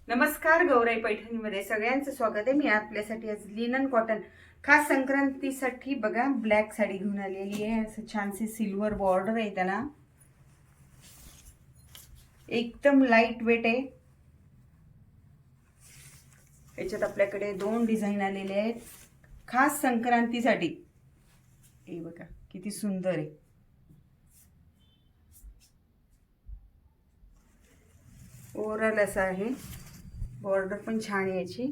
नमस्कार, गौराई पैठणीमध्ये सगळ्यांचं स्वागत आहे। मी आपल्यासाठी आज लिनन कॉटन खास संक्रांतीसाठी बघा ब्लॅक साडी घेऊन आलेली आहे। असं छानसे सिल्वर बॉर्डर आहे, त्याला एकदम लाईट वेट आहे। याच्यात आपल्याकडे दोन डिझाइन आलेले आहेत खास संक्रांतीसाठी। हे बघा किती सुंदर आहे। ओव्हरऑल असं आहे, बॉर्डर पण छान आहे याची।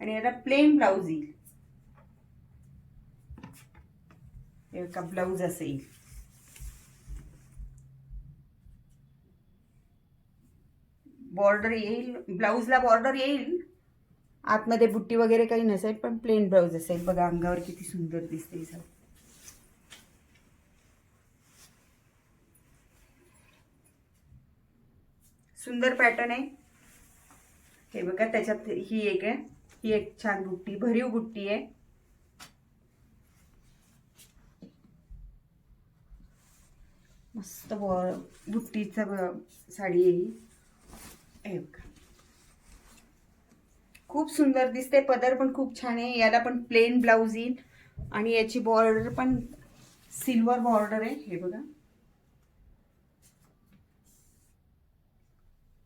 आणि याला प्लेन ब्लाउज येईल, एका ब्लाउज असं येईल। बॉर्डर येईल, ब्लाउजला बॉर्डर येईल, आतमध्ये बुट्टी वगैरे काही नसेल, पण प्लेन ब्लाउज असेल। बघा अंगावर किती सुंदर दिसते हे। सुंदर पॅटर्न आहे हे बघा। त्याच्यात ही एक आहे, ही एक छान बुट्टी, भरीव बुट्टी आहे। मस्त बुट्टीचा साडी आहे ही बघा, खूप सुंदर दिसते। पदर पण खूप छान आहे, याला पण प्लेन ब्लाउज येईल आणि याची बॉर्डर पण सिल्वर बॉर्डर आहे। हे बघा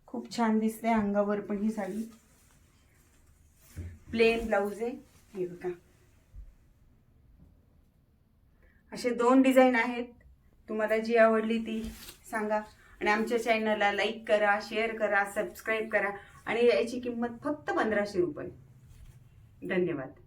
खूप छान दिसते। अंगावर पण ही साडी प्लेन ब्लाउज आहे। हे बघा असे दोन डिझाइन आहेत, तुम्हाला जी आवडली ती सांगा। आणि आमच्या चॅनलला लाईक करा, शेअर करा, सबस्क्राईब करा। आणि याची किंमत फक्त 1500 रुपये। धन्यवाद।